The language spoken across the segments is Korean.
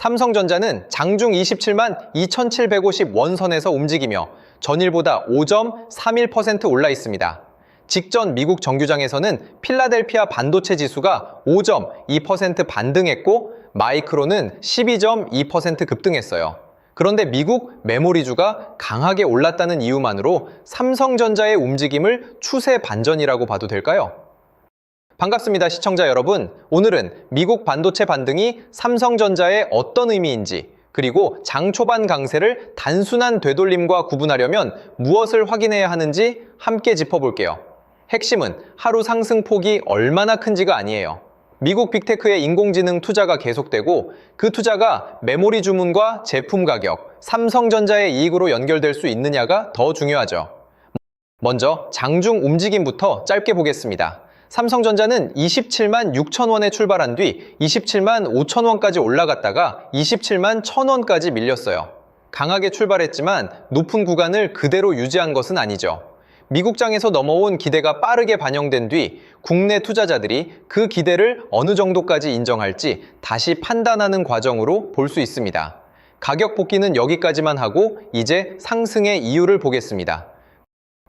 삼성전자는 장중 27만 2,750 원선에서 움직이며 전일보다 5.31% 올라 있습니다. 직전 미국 정규장에서는 필라델피아 반도체 지수가 5.2% 반등했고 마이크론은 12.2% 급등했어요. 그런데 미국 메모리주가 강하게 올랐다는 이유만으로 삼성전자의 움직임을 추세 반전이라고 봐도 될까요? 반갑습니다, 시청자 여러분. 오늘은 미국 반도체 반등이 삼성전자에 어떤 의미인지, 그리고 장 초반 강세를 단순한 되돌림과 구분하려면 무엇을 확인해야 하는지 함께 짚어볼게요. 핵심은 하루 상승폭이 얼마나 큰지가 아니에요. 미국 빅테크의 인공지능 투자가 계속되고 그 투자가 메모리 주문과 제품 가격, 삼성전자의 이익으로 연결될 수 있느냐가 더 중요하죠. 먼저 장중 움직임부터 짧게 보겠습니다. 삼성전자는 27만 6천 원에 출발한 뒤 27만 5천 원까지 올라갔다가 27만 1천 원까지 밀렸어요. 강하게 출발했지만 높은 구간을 그대로 유지한 것은 아니죠. 미국장에서 넘어온 기대가 빠르게 반영된 뒤 국내 투자자들이 그 기대를 어느 정도까지 인정할지 다시 판단하는 과정으로 볼 수 있습니다. 가격 복귀는 여기까지만 하고 이제 상승의 이유를 보겠습니다.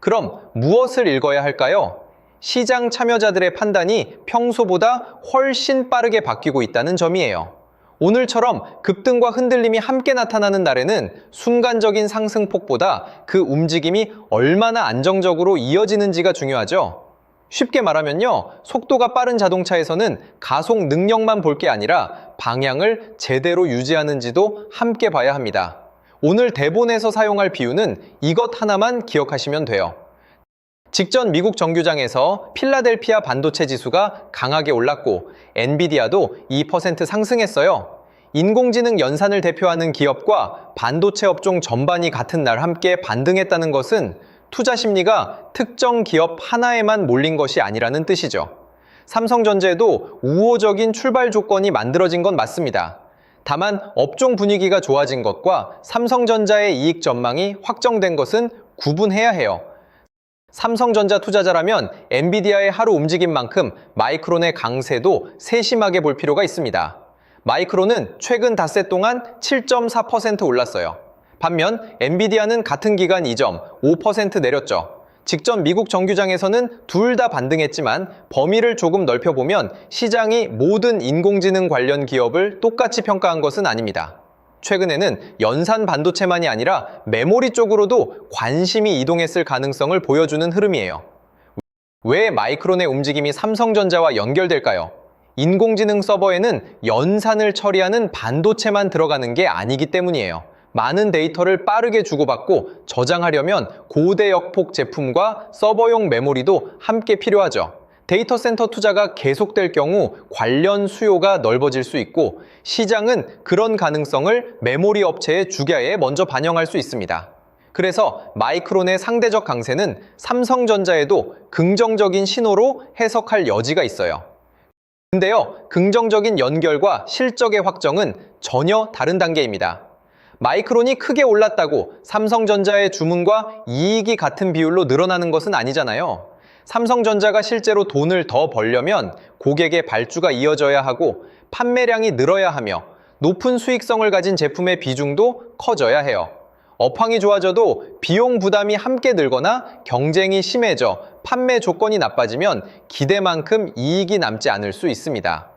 그럼 무엇을 읽어야 할까요? 시장 참여자들의 판단이 평소보다 훨씬 빠르게 바뀌고 있다는 점이에요. 오늘처럼 급등과 흔들림이 함께 나타나는 날에는 순간적인 상승폭보다 그 움직임이 얼마나 안정적으로 이어지는지가 중요하죠. 쉽게 말하면요, 속도가 빠른 자동차에서는 가속 능력만 볼 게 아니라 방향을 제대로 유지하는지도 함께 봐야 합니다. 오늘 대본에서 사용할 비유는 이것 하나만 기억하시면 돼요. 직전 미국 정규장에서 필라델피아 반도체 지수가 강하게 올랐고 엔비디아도 2% 상승했어요. 인공지능 연산을 대표하는 기업과 반도체 업종 전반이 같은 날 함께 반등했다는 것은 투자 심리가 특정 기업 하나에만 몰린 것이 아니라는 뜻이죠. 삼성전자에도 우호적인 출발 조건이 만들어진 건 맞습니다. 다만 업종 분위기가 좋아진 것과 삼성전자의 이익 전망이 확정된 것은 구분해야 해요. 삼성전자 투자자라면 엔비디아의 하루 움직임만큼 마이크론의 강세도 세심하게 볼 필요가 있습니다. 마이크론은 최근 닷새 동안 7.4% 올랐어요. 반면 엔비디아는 같은 기간 2.5% 내렸죠. 직전 미국 정규장에서는 둘 다 반등했지만 범위를 조금 넓혀보면 시장이 모든 인공지능 관련 기업을 똑같이 평가한 것은 아닙니다. 최근에는 연산 반도체만이 아니라 메모리 쪽으로도 관심이 이동했을 가능성을 보여주는 흐름이에요. 왜 마이크론의 움직임이 삼성전자와 연결될까요? 인공지능 서버에는 연산을 처리하는 반도체만 들어가는 게 아니기 때문이에요. 많은 데이터를 빠르게 주고받고 저장하려면 고대역폭 제품과 서버용 메모리도 함께 필요하죠. 데이터 센터 투자가 계속될 경우 관련 수요가 넓어질 수 있고 시장은 그런 가능성을 메모리 업체의 주가에 먼저 반영할 수 있습니다. 그래서 마이크론의 상대적 강세는 삼성전자에도 긍정적인 신호로 해석할 여지가 있어요. 근데요, 긍정적인 연결과 실적의 확정은 전혀 다른 단계입니다. 마이크론이 크게 올랐다고 삼성전자의 주문과 이익이 같은 비율로 늘어나는 것은 아니잖아요. 삼성전자가 실제로 돈을 더 벌려면 고객의 발주가 이어져야 하고 판매량이 늘어야 하며 높은 수익성을 가진 제품의 비중도 커져야 해요. 업황이 좋아져도 비용 부담이 함께 늘거나 경쟁이 심해져 판매 조건이 나빠지면 기대만큼 이익이 남지 않을 수 있습니다.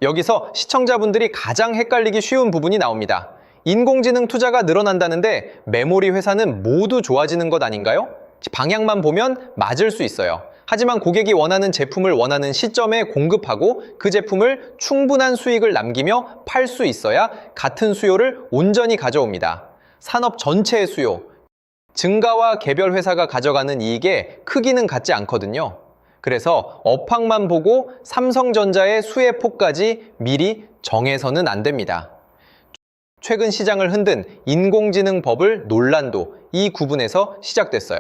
여기서 시청자분들이 가장 헷갈리기 쉬운 부분이 나옵니다. 인공지능 투자가 늘어난다는데 메모리 회사는 모두 좋아지는 것 아닌가요? 방향만 보면 맞을 수 있어요. 하지만 고객이 원하는 제품을 원하는 시점에 공급하고 그 제품을 충분한 수익을 남기며 팔 수 있어야 같은 수요를 온전히 가져옵니다. 산업 전체의 수요, 증가와 개별 회사가 가져가는 이익의 크기는 같지 않거든요. 그래서 업황만 보고 삼성전자의 수혜 폭까지 미리 정해서는 안 됩니다. 최근 시장을 흔든 인공지능 버블 논란도 이 구분에서 시작됐어요.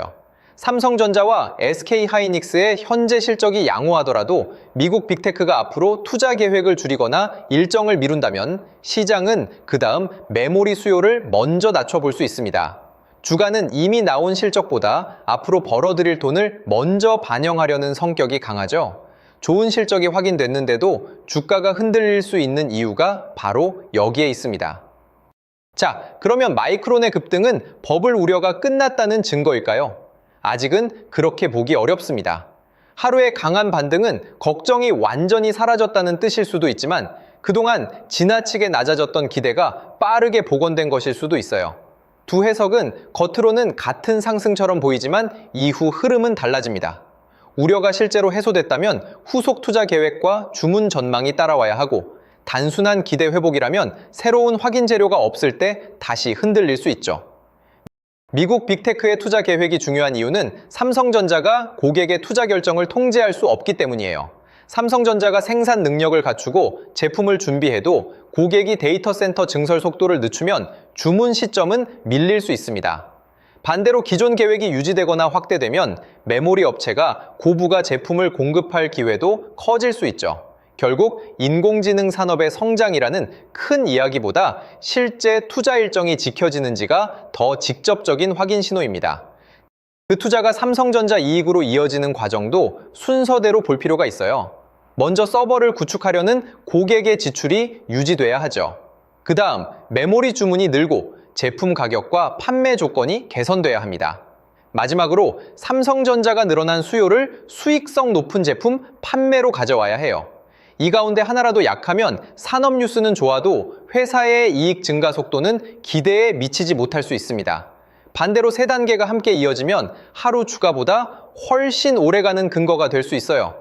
삼성전자와 SK하이닉스의 현재 실적이 양호하더라도 미국 빅테크가 앞으로 투자 계획을 줄이거나 일정을 미룬다면 시장은 그 다음 메모리 수요를 먼저 낮춰볼 수 있습니다. 주가는 이미 나온 실적보다 앞으로 벌어들일 돈을 먼저 반영하려는 성격이 강하죠. 좋은 실적이 확인됐는데도 주가가 흔들릴 수 있는 이유가 바로 여기에 있습니다. 자, 그러면 마이크론의 급등은 버블 우려가 끝났다는 증거일까요? 아직은 그렇게 보기 어렵습니다. 하루의 강한 반등은 걱정이 완전히 사라졌다는 뜻일 수도 있지만 그동안 지나치게 낮아졌던 기대가 빠르게 복원된 것일 수도 있어요. 두 해석은 겉으로는 같은 상승처럼 보이지만 이후 흐름은 달라집니다. 우려가 실제로 해소됐다면 후속 투자 계획과 주문 전망이 따라와야 하고 단순한 기대 회복이라면 새로운 확인 재료가 없을 때 다시 흔들릴 수 있죠. 미국 빅테크의 투자 계획이 중요한 이유는 삼성전자가 고객의 투자 결정을 통제할 수 없기 때문이에요. 삼성전자가 생산 능력을 갖추고 제품을 준비해도 고객이 데이터 센터 증설 속도를 늦추면 주문 시점은 밀릴 수 있습니다. 반대로 기존 계획이 유지되거나 확대되면 메모리 업체가 고부가 제품을 공급할 기회도 커질 수 있죠. 결국 인공지능 산업의 성장이라는 큰 이야기보다 실제 투자 일정이 지켜지는지가 더 직접적인 확인 신호입니다. 그 투자가 삼성전자 이익으로 이어지는 과정도 순서대로 볼 필요가 있어요. 먼저 서버를 구축하려는 고객의 지출이 유지돼야 하죠. 그 다음 메모리 주문이 늘고 제품 가격과 판매 조건이 개선돼야 합니다. 마지막으로 삼성전자가 늘어난 수요를 수익성 높은 제품 판매로 가져와야 해요. 이 가운데 하나라도 약하면 산업 뉴스는 좋아도 회사의 이익 증가 속도는 기대에 미치지 못할 수 있습니다. 반대로 세 단계가 함께 이어지면 하루 주가보다 훨씬 오래가는 근거가 될 수 있어요.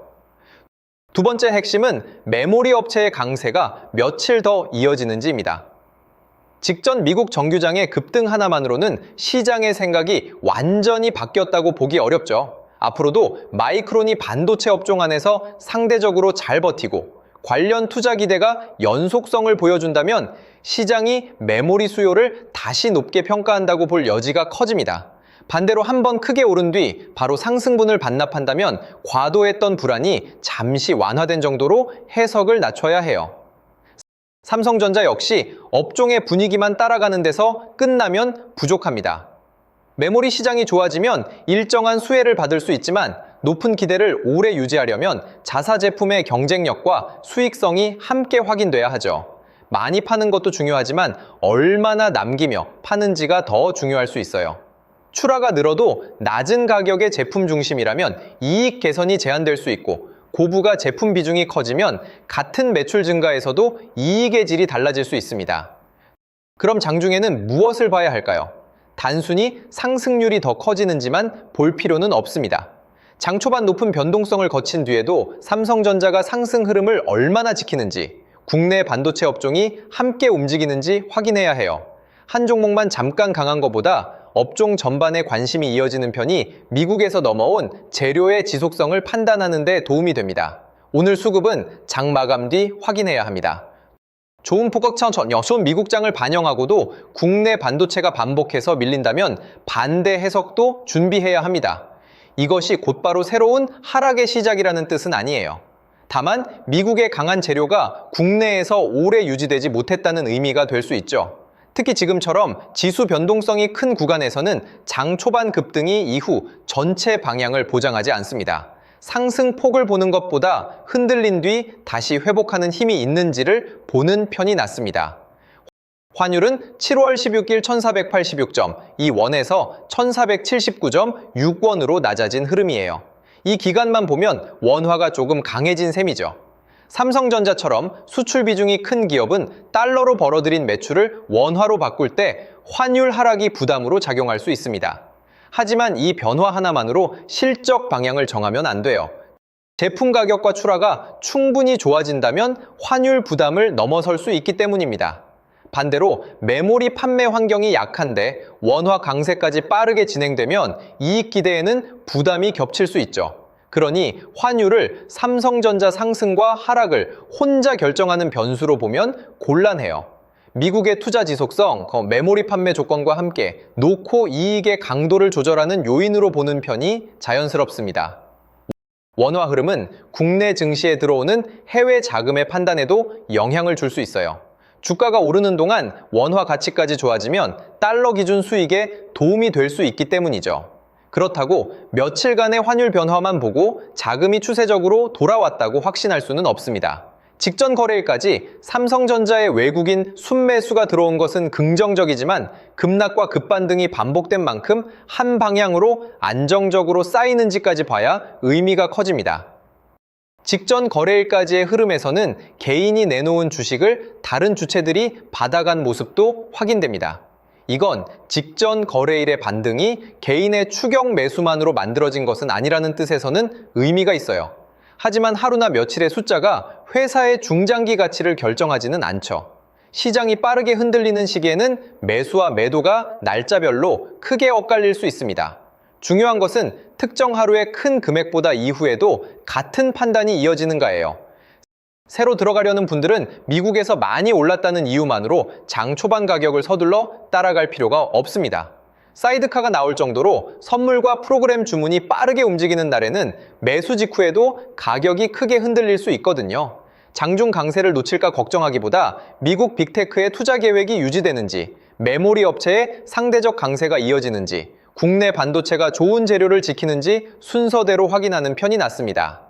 두 번째 핵심은 메모리 업체의 강세가 며칠 더 이어지는지입니다. 직전 미국 정규장의 급등 하나만으로는 시장의 생각이 완전히 바뀌었다고 보기 어렵죠. 앞으로도 마이크론이 반도체 업종 안에서 상대적으로 잘 버티고 관련 투자 기대가 연속성을 보여준다면 시장이 메모리 수요를 다시 높게 평가한다고 볼 여지가 커집니다. 반대로 한번 크게 오른 뒤 바로 상승분을 반납한다면 과도했던 불안이 잠시 완화된 정도로 해석을 낮춰야 해요. 삼성전자 역시 업종의 분위기만 따라가는 데서 끝나면 부족합니다. 메모리 시장이 좋아지면 일정한 수혜를 받을 수 있지만 높은 기대를 오래 유지하려면 자사 제품의 경쟁력과 수익성이 함께 확인돼야 하죠. 많이 파는 것도 중요하지만 얼마나 남기며 파는지가 더 중요할 수 있어요. 출하가 늘어도 낮은 가격의 제품 중심이라면 이익 개선이 제한될 수 있고 고부가 제품 비중이 커지면 같은 매출 증가에서도 이익의 질이 달라질 수 있습니다. 그럼 장중에는 무엇을 봐야 할까요? 단순히 상승률이 더 커지는지만 볼 필요는 없습니다. 장 초반 높은 변동성을 거친 뒤에도 삼성전자가 상승 흐름을 얼마나 지키는지, 국내 반도체 업종이 함께 움직이는지 확인해야 해요. 한 종목만 잠깐 강한 것보다 업종 전반에 관심이 이어지는 편이 미국에서 넘어온 재료의 지속성을 판단하는 데 도움이 됩니다. 오늘 수급은 장 마감 뒤 확인해야 합니다. 좋은 포격처 여순 미국장을 반영하고도 국내 반도체가 반복해서 밀린다면 반대 해석도 준비해야 합니다. 이것이 곧바로 새로운 하락의 시작이라는 뜻은 아니에요. 다만 미국의 강한 재료가 국내에서 오래 유지되지 못했다는 의미가 될 수 있죠. 특히 지금처럼 지수 변동성이 큰 구간에서는 장 초반 급등이 이후 전체 방향을 보장하지 않습니다. 상승폭을 보는 것보다 흔들린 뒤 다시 회복하는 힘이 있는지를 보는 편이 낫습니다. 환율은 7월 16일 1486점, 이 원에서 1479.6원으로 낮아진 흐름이에요. 이 기간만 보면 원화가 조금 강해진 셈이죠. 삼성전자처럼 수출 비중이 큰 기업은 달러로 벌어들인 매출을 원화로 바꿀 때 환율 하락이 부담으로 작용할 수 있습니다. 하지만 이 변화 하나만으로 실적 방향을 정하면 안 돼요. 제품 가격과 출하가 충분히 좋아진다면 환율 부담을 넘어설 수 있기 때문입니다. 반대로 메모리 판매 환경이 약한데 원화 강세까지 빠르게 진행되면 이익 기대에는 부담이 겹칠 수 있죠. 그러니 환율을 삼성전자 상승과 하락을 혼자 결정하는 변수로 보면 곤란해요. 미국의 투자 지속성, 메모리 판매 조건과 함께 놓고 이익의 강도를 조절하는 요인으로 보는 편이 자연스럽습니다. 원화 흐름은 국내 증시에 들어오는 해외 자금의 판단에도 영향을 줄 수 있어요. 주가가 오르는 동안 원화 가치까지 좋아지면 달러 기준 수익에 도움이 될 수 있기 때문이죠. 그렇다고 며칠간의 환율 변화만 보고 자금이 추세적으로 돌아왔다고 확신할 수는 없습니다. 직전 거래일까지 삼성전자의 외국인 순매수가 들어온 것은 긍정적이지만 급락과 급반등이 반복된 만큼 한 방향으로 안정적으로 쌓이는지까지 봐야 의미가 커집니다. 직전 거래일까지의 흐름에서는 개인이 내놓은 주식을 다른 주체들이 받아간 모습도 확인됩니다. 이건 직전 거래일의 반등이 개인의 추격 매수만으로 만들어진 것은 아니라는 뜻에서는 의미가 있어요. 하지만 하루나 며칠의 숫자가 회사의 중장기 가치를 결정하지는 않죠. 시장이 빠르게 흔들리는 시기에는 매수와 매도가 날짜별로 크게 엇갈릴 수 있습니다. 중요한 것은 특정 하루의 큰 금액보다 이후에도 같은 판단이 이어지는가예요. 새로 들어가려는 분들은 미국에서 많이 올랐다는 이유만으로 장 초반 가격을 서둘러 따라갈 필요가 없습니다. 사이드카가 나올 정도로 선물과 프로그램 주문이 빠르게 움직이는 날에는 매수 직후에도 가격이 크게 흔들릴 수 있거든요. 장중 강세를 놓칠까 걱정하기보다 미국 빅테크의 투자 계획이 유지되는지, 메모리 업체의 상대적 강세가 이어지는지, 국내 반도체가 좋은 재료를 지키는지 순서대로 확인하는 편이 낫습니다.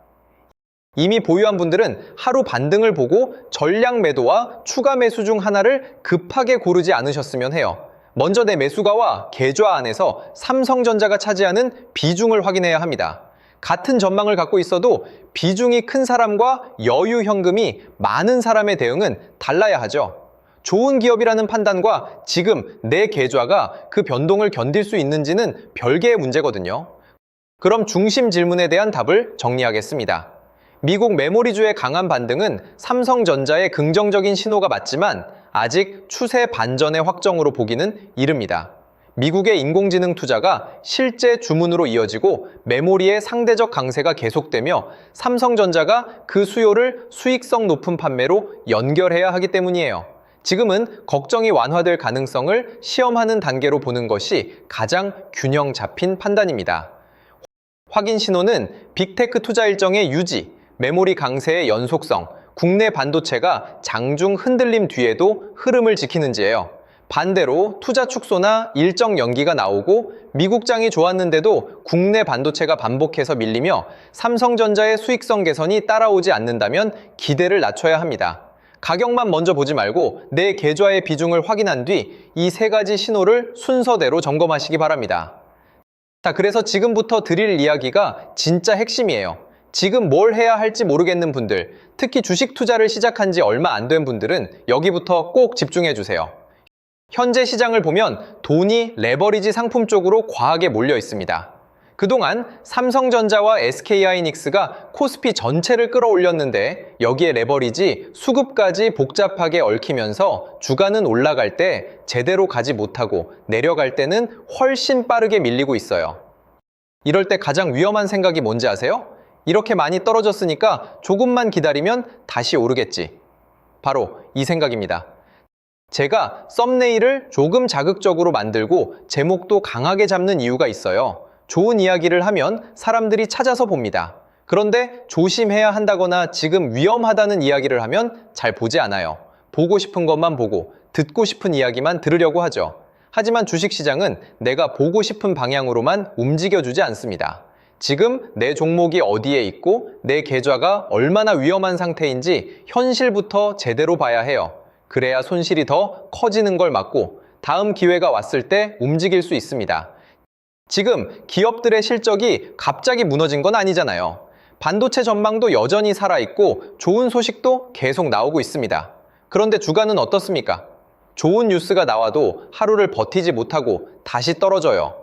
이미 보유한 분들은 하루 반등을 보고 전량 매도와 추가 매수 중 하나를 급하게 고르지 않으셨으면 해요. 먼저 내 매수가와 계좌 안에서 삼성전자가 차지하는 비중을 확인해야 합니다. 같은 전망을 갖고 있어도 비중이 큰 사람과 여유 현금이 많은 사람의 대응은 달라야 하죠. 좋은 기업이라는 판단과 지금 내 계좌가 그 변동을 견딜 수 있는지는 별개의 문제거든요. 그럼 중심 질문에 대한 답을 정리하겠습니다. 미국 메모리주의 강한 반등은 삼성전자의 긍정적인 신호가 맞지만 아직 추세 반전의 확정으로 보기는 이릅니다. 미국의 인공지능 투자가 실제 주문으로 이어지고 메모리의 상대적 강세가 계속되며 삼성전자가 그 수요를 수익성 높은 판매로 연결해야 하기 때문이에요. 지금은 걱정이 완화될 가능성을 시험하는 단계로 보는 것이 가장 균형 잡힌 판단입니다. 확인 신호는 빅테크 투자 일정의 유지, 메모리 강세의 연속성, 국내 반도체가 장중 흔들림 뒤에도 흐름을 지키는지예요. 반대로 투자 축소나 일정 연기가 나오고 미국장이 좋았는데도 국내 반도체가 반복해서 밀리며 삼성전자의 수익성 개선이 따라오지 않는다면 기대를 낮춰야 합니다. 가격만 먼저 보지 말고 내 계좌의 비중을 확인한 뒤 이 세 가지 신호를 순서대로 점검하시기 바랍니다. 자, 그래서 지금부터 드릴 이야기가 진짜 핵심이에요. 지금 뭘 해야 할지 모르겠는 분들, 특히 주식 투자를 시작한 지 얼마 안 된 분들은 여기부터 꼭 집중해 주세요. 현재 시장을 보면 돈이 레버리지 상품 쪽으로 과하게 몰려 있습니다. 그동안 삼성전자와 SK하이닉스가 코스피 전체를 끌어올렸는데 여기에 레버리지 수급까지 복잡하게 얽히면서 주가는 올라갈 때 제대로 가지 못하고 내려갈 때는 훨씬 빠르게 밀리고 있어요. 이럴 때 가장 위험한 생각이 뭔지 아세요? 이렇게 많이 떨어졌으니까 조금만 기다리면 다시 오르겠지. 바로 이 생각입니다. 제가 썸네일을 조금 자극적으로 만들고 제목도 강하게 잡는 이유가 있어요. 좋은 이야기를 하면 사람들이 찾아서 봅니다. 그런데 조심해야 한다거나 지금 위험하다는 이야기를 하면 잘 보지 않아요. 보고 싶은 것만 보고 듣고 싶은 이야기만 들으려고 하죠. 하지만 주식시장은 내가 보고 싶은 방향으로만 움직여주지 않습니다. 지금 내 종목이 어디에 있고 내 계좌가 얼마나 위험한 상태인지 현실부터 제대로 봐야 해요. 그래야 손실이 더 커지는 걸 막고 다음 기회가 왔을 때 움직일 수 있습니다. 지금 기업들의 실적이 갑자기 무너진 건 아니잖아요. 반도체 전망도 여전히 살아있고 좋은 소식도 계속 나오고 있습니다. 그런데 주가는 어떻습니까? 좋은 뉴스가 나와도 하루를 버티지 못하고 다시 떨어져요.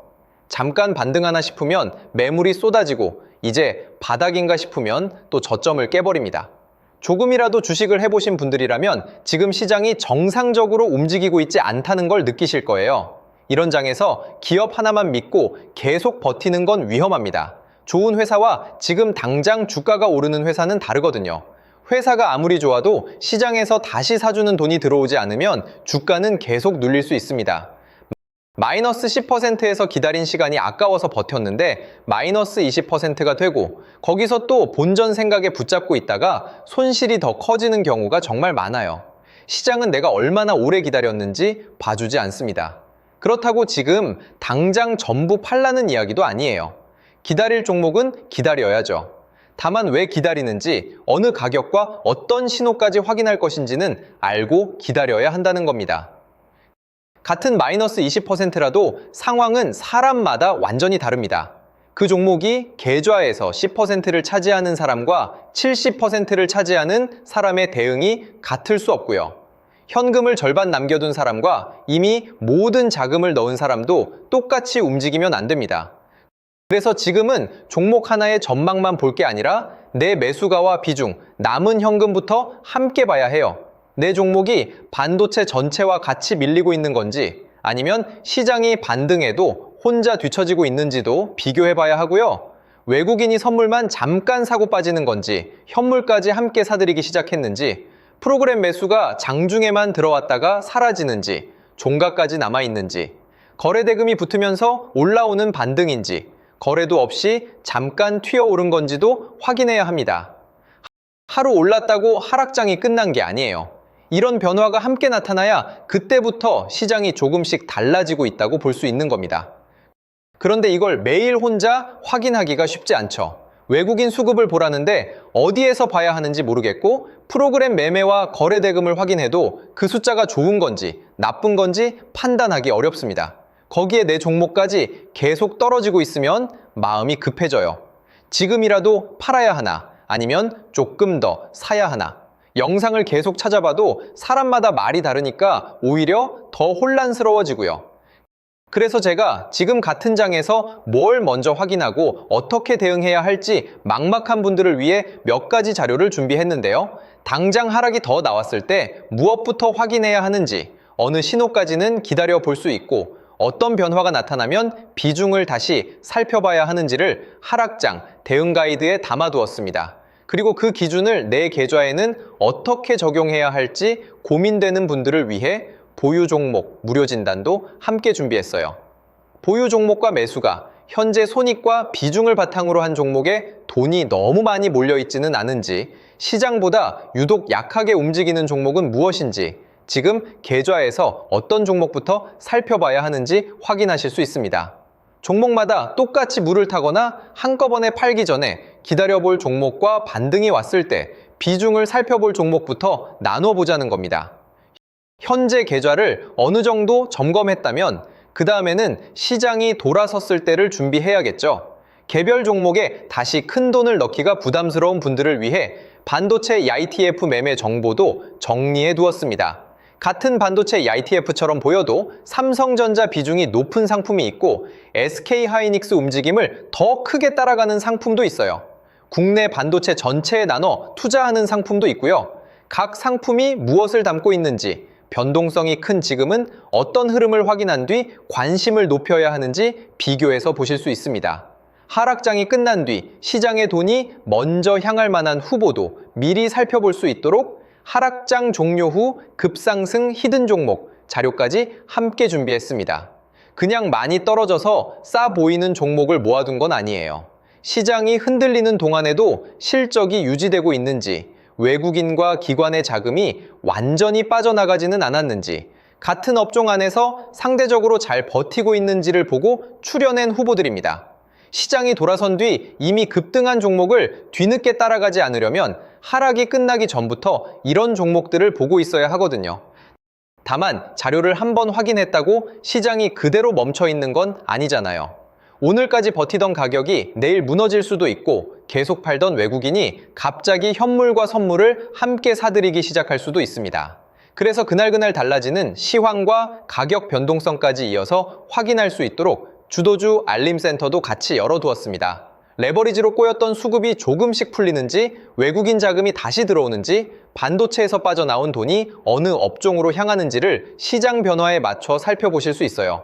잠깐 반등하나 싶으면 매물이 쏟아지고 이제 바닥인가 싶으면 또 저점을 깨버립니다. 조금이라도 주식을 해보신 분들이라면 지금 시장이 정상적으로 움직이고 있지 않다는 걸 느끼실 거예요. 이런 장에서 기업 하나만 믿고 계속 버티는 건 위험합니다. 좋은 회사와 지금 당장 주가가 오르는 회사는 다르거든요. 회사가 아무리 좋아도 시장에서 다시 사주는 돈이 들어오지 않으면 주가는 계속 눌릴 수 있습니다. 마이너스 10%에서 기다린 시간이 아까워서 버텼는데 마이너스 20%가 되고 거기서 또 본전 생각에 붙잡고 있다가 손실이 더 커지는 경우가 정말 많아요. 시장은 내가 얼마나 오래 기다렸는지 봐주지 않습니다. 그렇다고 지금 당장 전부 팔라는 이야기도 아니에요. 기다릴 종목은 기다려야죠. 다만 왜 기다리는지, 어느 가격과 어떤 신호까지 확인할 것인지는 알고 기다려야 한다는 겁니다. 같은 마이너스 20%라도 상황은 사람마다 완전히 다릅니다. 그 종목이 계좌에서 10%를 차지하는 사람과 70%를 차지하는 사람의 대응이 같을 수 없고요. 현금을 절반 남겨둔 사람과 이미 모든 자금을 넣은 사람도 똑같이 움직이면 안 됩니다. 그래서 지금은 종목 하나의 전망만 볼 게 아니라 내 매수가와 비중, 남은 현금부터 함께 봐야 해요. 내 종목이 반도체 전체와 같이 밀리고 있는 건지, 아니면 시장이 반등해도 혼자 뒤처지고 있는지도 비교해 봐야 하고요. 외국인이 선물만 잠깐 사고 빠지는 건지, 현물까지 함께 사들이기 시작했는지, 프로그램 매수가 장중에만 들어왔다가 사라지는지, 종가까지 남아있는지, 거래대금이 붙으면서 올라오는 반등인지, 거래도 없이 잠깐 튀어오른 건지도 확인해야 합니다. 하루 올랐다고 하락장이 끝난 게 아니에요. 이런 변화가 함께 나타나야 그때부터 시장이 조금씩 달라지고 있다고 볼 수 있는 겁니다. 그런데 이걸 매일 혼자 확인하기가 쉽지 않죠. 외국인 수급을 보라는데 어디에서 봐야 하는지 모르겠고, 프로그램 매매와 거래 대금을 확인해도 그 숫자가 좋은 건지 나쁜 건지 판단하기 어렵습니다. 거기에 내 종목까지 계속 떨어지고 있으면 마음이 급해져요. 지금이라도 팔아야 하나, 아니면 조금 더 사야 하나. 영상을 계속 찾아봐도 사람마다 말이 다르니까 오히려 더 혼란스러워지고요. 그래서 제가 지금 같은 장에서 뭘 먼저 확인하고 어떻게 대응해야 할지 막막한 분들을 위해 몇 가지 자료를 준비했는데요. 당장 하락이 더 나왔을 때 무엇부터 확인해야 하는지, 어느 신호까지는 기다려 볼 수 있고, 어떤 변화가 나타나면 비중을 다시 살펴봐야 하는지를 하락장 대응 가이드에 담아두었습니다. 그리고 그 기준을 내 계좌에는 어떻게 적용해야 할지 고민되는 분들을 위해 보유 종목 무료 진단도 함께 준비했어요. 보유 종목과 매수가 현재 손익과 비중을 바탕으로 한 종목에 돈이 너무 많이 몰려있지는 않은지, 시장보다 유독 약하게 움직이는 종목은 무엇인지, 지금 계좌에서 어떤 종목부터 살펴봐야 하는지 확인하실 수 있습니다. 종목마다 똑같이 물을 타거나 한꺼번에 팔기 전에 기다려볼 종목과 반등이 왔을 때 비중을 살펴볼 종목부터 나눠 보자는 겁니다. 현재 계좌를 어느 정도 점검했다면 그 다음에는 시장이 돌아섰을 때를 준비해야겠죠. 개별 종목에 다시 큰 돈을 넣기가 부담스러운 분들을 위해 반도체 YTF 매매 정보도 정리해 두었습니다. 같은 반도체 YTF처럼 보여도 삼성전자 비중이 높은 상품이 있고 SK하이닉스 움직임을 더 크게 따라가는 상품도 있어요. 국내 반도체 전체에 나눠 투자하는 상품도 있고요. 각 상품이 무엇을 담고 있는지, 변동성이 큰 지금은 어떤 흐름을 확인한 뒤 관심을 높여야 하는지 비교해서 보실 수 있습니다. 하락장이 끝난 뒤 시장의 돈이 먼저 향할 만한 후보도 미리 살펴볼 수 있도록 하락장 종료 후 급상승 히든 종목 자료까지 함께 준비했습니다. 그냥 많이 떨어져서 싸 보이는 종목을 모아둔 건 아니에요. 시장이 흔들리는 동안에도 실적이 유지되고 있는지, 외국인과 기관의 자금이 완전히 빠져나가지는 않았는지, 같은 업종 안에서 상대적으로 잘 버티고 있는지를 보고 추려낸 후보들입니다. 시장이 돌아선 뒤 이미 급등한 종목을 뒤늦게 따라가지 않으려면 하락이 끝나기 전부터 이런 종목들을 보고 있어야 하거든요. 다만 자료를 한번 확인했다고 시장이 그대로 멈춰 있는 건 아니잖아요. 오늘까지 버티던 가격이 내일 무너질 수도 있고, 계속 팔던 외국인이 갑자기 현물과 선물을 함께 사들이기 시작할 수도 있습니다. 그래서 그날그날 달라지는 시황과 가격 변동성까지 이어서 확인할 수 있도록 주도주 알림센터도 같이 열어두었습니다. 레버리지로 꼬였던 수급이 조금씩 풀리는지, 외국인 자금이 다시 들어오는지, 반도체에서 빠져나온 돈이 어느 업종으로 향하는지를 시장 변화에 맞춰 살펴보실 수 있어요.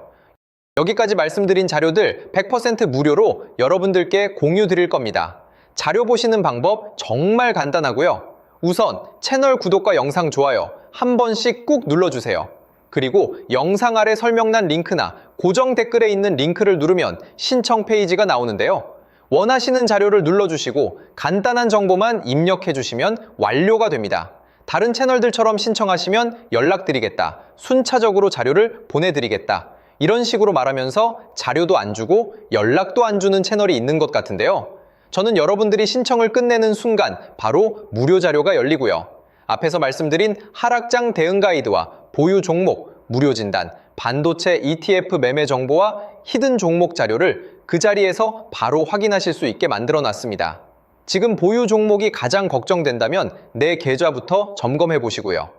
여기까지 말씀드린 자료들 100% 무료로 여러분들께 공유 드릴 겁니다. 자료 보시는 방법 정말 간단하고요. 우선 채널 구독과 영상 좋아요 한 번씩 꾹 눌러주세요. 그리고 영상 아래 설명란 링크나 고정 댓글에 있는 링크를 누르면 신청 페이지가 나오는데요. 원하시는 자료를 눌러주시고 간단한 정보만 입력해주시면 완료가 됩니다. 다른 채널들처럼 신청하시면 연락드리겠다, 순차적으로 자료를 보내드리겠다, 이런 식으로 말하면서 자료도 안 주고 연락도 안 주는 채널이 있는 것 같은데요. 저는 여러분들이 신청을 끝내는 순간 바로 무료 자료가 열리고요. 앞에서 말씀드린 하락장 대응 가이드와 보유 종목, 무료 진단, 반도체 ETF 매매 정보와 히든 종목 자료를 그 자리에서 바로 확인하실 수 있게 만들어 놨습니다. 지금 보유 종목이 가장 걱정된다면 내 계좌부터 점검해 보시고요.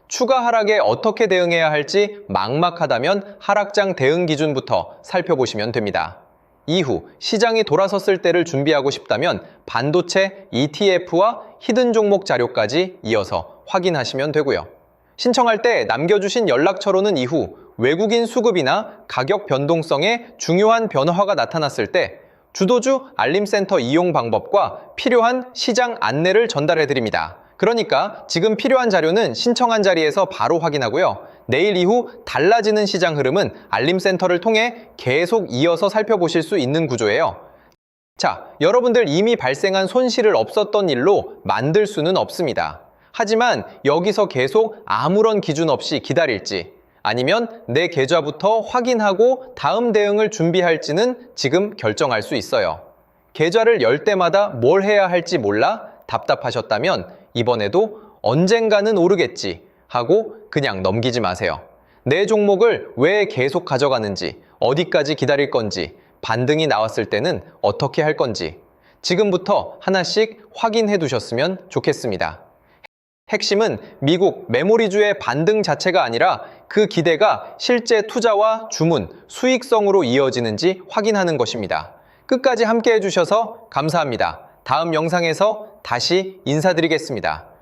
추가 하락에 어떻게 대응해야 할지 막막하다면 하락장 대응 기준부터 살펴보시면 됩니다. 이후 시장이 돌아섰을 때를 준비하고 싶다면 반도체 ETF와 히든 종목 자료까지 이어서 확인하시면 되고요. 신청할 때 남겨주신 연락처로는 이후 외국인 수급이나 가격 변동성에 중요한 변화가 나타났을 때 주도주 알림센터 이용 방법과 필요한 시장 안내를 전달해 드립니다. 그러니까 지금 필요한 자료는 신청한 자리에서 바로 확인하고요. 내일 이후 달라지는 시장 흐름은 알림센터를 통해 계속 이어서 살펴보실 수 있는 구조예요. 자, 여러분들 이미 발생한 손실을 없었던 일로 만들 수는 없습니다. 하지만 여기서 계속 아무런 기준 없이 기다릴지 아니면 내 계좌부터 확인하고 다음 대응을 준비할지는 지금 결정할 수 있어요. 계좌를 열 때마다 뭘 해야 할지 몰라 답답하셨다면 이번에도 언젠가는 오르겠지 하고 그냥 넘기지 마세요. 내 종목을 왜 계속 가져가는지, 어디까지 기다릴 건지, 반등이 나왔을 때는 어떻게 할 건지 지금부터 하나씩 확인해 두셨으면 좋겠습니다. 핵심은 미국 메모리주의 반등 자체가 아니라 그 기대가 실제 투자와 주문, 수익성으로 이어지는지 확인하는 것입니다. 끝까지 함께 해주셔서 감사합니다. 다음 영상에서 다시 인사드리겠습니다.